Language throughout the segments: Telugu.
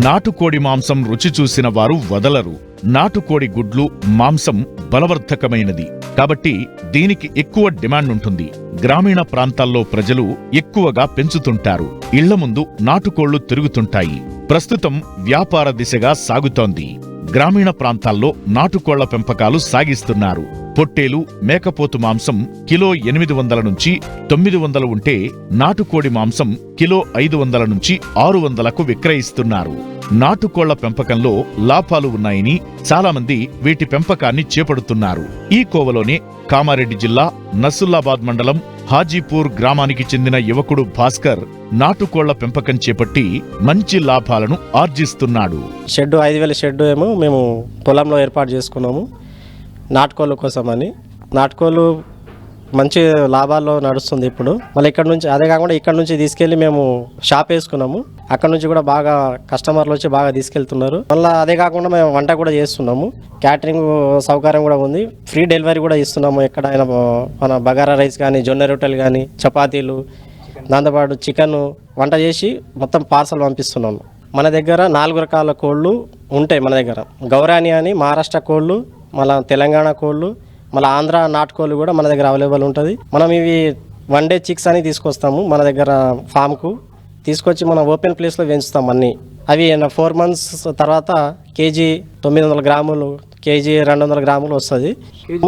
నాటుకోడి మాంసం రుచి చూసిన వారు వదలరు. నాటుకోడి గుడ్లు మాంసం బలవర్ధకమైనది కాబట్టి దీనికి ఎక్కువ డిమాండ్ ఉంటుంది. గ్రామీణ ప్రాంతాల్లో ప్రజలు ఎక్కువగా పెంచుతుంటారు. ఇళ్ల ముందు నాటుకోళ్లు తిరుగుతుంటాయి. ప్రస్తుతం వ్యాపార దిశగా సాగుతోంది. గ్రామీణ ప్రాంతాల్లో నాటుకోళ్ల పెంపకాలు సాగిస్తున్నారు. పొట్టేలు, మేకపోతు మాంసం కిలో 800 నుంచి 900 ఉంటే నాటుకోడి మాంసం కిలో 500 నుంచి 600కు విక్రయిస్తున్నారు. నాటుకోళ్ల పెంపకంలో లాభాలు ఉన్నాయని చాలామంది వీటి పెంపకాన్ని చేపడుతున్నారు. ఈ కోవలోనే కామారెడ్డి జిల్లా నసుల్లాబాద్ మండలం హాజీపూర్ గ్రామానికి చెందిన యువకుడు భాస్కర్ నాటుకోళ్ల పెంపకం చేపట్టి మంచి లాభాలను ఆర్జిస్తున్నాడు. షెడ్ 5000 షెడ్ ఏమో మేము పొలంలో ఏర్పాటు చేసుకున్నాము నాటుకోళ్ళ కోసమని. నాటుకోళ్ళు మంచి లాభాల్లో నడుస్తుంది ఇప్పుడు. మళ్ళీ ఇక్కడ నుంచి అదే కాకుండా ఇక్కడ నుంచి తీసుకెళ్ళి మేము షాప్ వేసుకున్నాము. అక్కడ నుంచి కూడా బాగా కస్టమర్లు వచ్చి బాగా తీసుకెళ్తున్నారు. మళ్ళీ అదే కాకుండా మేము వంట కూడా చేస్తున్నాము. క్యాటరింగ్ సౌకర్యం కూడా ఉంది. ఫ్రీ డెలివరీ కూడా ఇస్తున్నాము. ఎక్కడైనా మన బగారా రైస్ కానీ, జొన్న రొట్టెలు కానీ, చపాతీలు, దాంతోపాటు చికెన్ వంట చేసి మొత్తం పార్సల్ పంపిస్తున్నాము. మన దగ్గర 4 రకాల కోళ్ళు ఉంటాయి. మన దగ్గర గౌరాని అని మహారాష్ట్ర కోళ్ళు, మళ్ళీ తెలంగాణ కోళ్ళు, మళ్ళీ ఆంధ్ర నాటుకోళ్ళు కూడా మన దగ్గర అవైలబుల్ ఉంటుంది. మనం ఇవి 1 డే చిక్స్ అని తీసుకొస్తాము మన దగ్గర ఫామ్కు. తీసుకొచ్చి మనం ఓపెన్ ప్లేస్లో పెంచుతాం అన్నీ. అవి 4 మంత్స్ తర్వాత కేజీ 900 గ్రాములు, కేజీ 200 గ్రాములు వస్తుంది.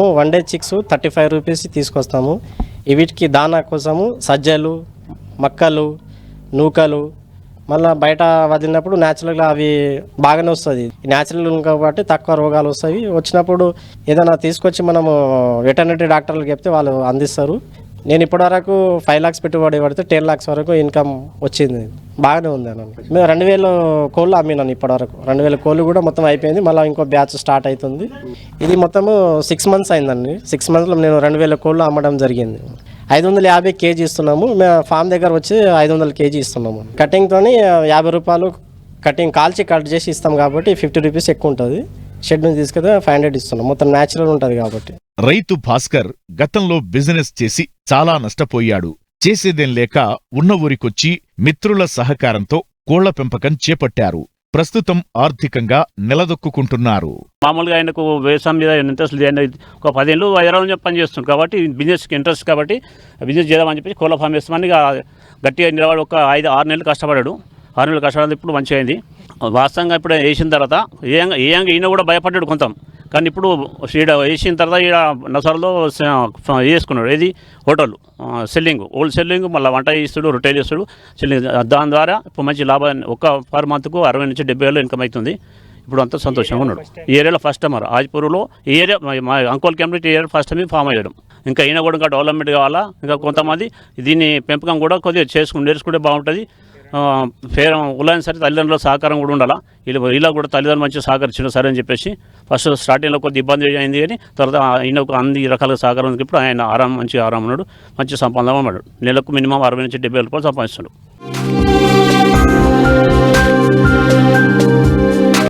1 డే చిక్స్ 35 రూపీస్ తీసుకొస్తాము. వీటికి దానా కోసము సజ్జలు, మక్కలు, నూకలు మళ్ళీ బయట వదిలినప్పుడు న్యాచురల్గా అవి బాగానే వస్తుంది. న్యాచురల్ కాబట్టి తక్కువ రోగాలు వస్తాయి. వచ్చినప్పుడు ఏదైనా తీసుకొచ్చి మనము వెటర్నరీ డాక్టర్లకు చెప్తే వాళ్ళు అందిస్తారు. నేను ఇప్పటివరకు 5 lakhs పెట్టుబడి పడితే 10 lakhs వరకు ఇన్కమ్ వచ్చింది. బాగానే ఉంది అన్న. మేము 2000 కోళ్ళు అమ్మినాను ఇప్పటివరకు. 2000 కోళ్ళు కూడా మొత్తం అయిపోయింది. మళ్ళీ ఇంకో బ్యాచ్ స్టార్ట్ అవుతుంది. ఇది మొత్తము 6 months అయిందండి. 6 monthsలో నేను 2000 కోళ్ళు అమ్మడం జరిగింది. 550 కేజీ ఇస్తున్నాము. మేము ఫామ్ దగ్గర వచ్చి 500 కేజీ ఇస్తున్నాము. కటింగ్తోని 50 రూపాయలు కటింగ్ కాల్చి కట్ చేసి ఇస్తాం కాబట్టి 50 రూపీస్ ఎక్కువ ఉంటుంది. షెడ్ నుంచి తీసుకెళ్తే 500 ఇస్తున్నాం. మొత్తం న్యాచురల్ ఉంటుంది కాబట్టి. రైతు భాస్కర్ గతంలో బిజినెస్ చేసి చాలా నష్టపోయాడు. చేసేదేం లేక ఉన్న ఊరికొచ్చి మిత్రుల సహకారంతో కోళ్ల పెంపకం చేపట్టారు. ప్రస్తుతం ఆర్థికంగా నిలదొక్కుంటున్నారు. మామూలుగా ఆయనకు వ్యవసాయం మీద ఇంట్రెస్ట్ లేదు. ఒక 10 ఏళ్ళు 20 రోజులు పని చేస్తుంది కాబట్టి బిజినెస్కి ఇంట్రెస్ట్ కాబట్టి బిజినెస్ చేద్దామని చెప్పి కోళ్ళ ఫామ్ వేస్తామని గట్టిగా నిలబడి ఒక 5-6 నెలలు కష్టపడాడు. 6 నెలలు కష్టపడి ఇప్పుడు మంచిగా అయింది. వాస్తవంగా ఇప్పుడు వేసిన తర్వాత ఏయంగా ఈయన కూడా భయపడ్డాడు కొంత. కానీ ఇప్పుడు ఈడ వేసిన తర్వాత ఈడ నసరులో వేసుకున్నాడు. ఏది హోటల్ సెల్లింగ్, ఓల్డ్ సెల్లింగ్, మళ్ళీ వంట చేస్తాడు, రొట్టెలు చేస్తాడు, సెల్లింగ్. దాని ద్వారా ఇప్పుడు మంచి లాభం. ఒక పర్ మంత్కు 60 నుంచి 70 వేలు ఇన్కమ్ అవుతుంది. ఇప్పుడు అంతా సంతోషంగా ఉన్నాడు. ఈ ఏరియాలో ఫస్ట్ టైం హాజీపూర్లో ఈ ఏరియా మా అంకోల్ camp area first time form అయ్యడం. ఇంకా ఈయన కూడా ఇంకా డెవలప్మెంట్ కావాలా. ఇంకా కొంతమంది దీన్ని పెంపకం కూడా కొద్దిగా నేర్చుకుంటే బాగుంటుంది. ఉల్లాయన సరే తల్లిదండ్రుల సహకారం కూడా ఉండాలా. ఇలా కూడా తల్లిదండ్రులు మంచిగా సహకరించడం సరే అని చెప్పేసి ఫస్ట్ స్టార్టింగ్లో కొద్ది ఇబ్బంది అయింది. కానీ తర్వాత ఆయన అన్ని రకాల సహకారం ఇప్పుడు ఆయన మంచిగా ఆరాం ఉన్నాడు. మంచి సంపాదన ఉన్నాడు. నెలకు మినిమం 60 నుంచి 70 రూపాయలు సంపాదిస్తున్నాడు.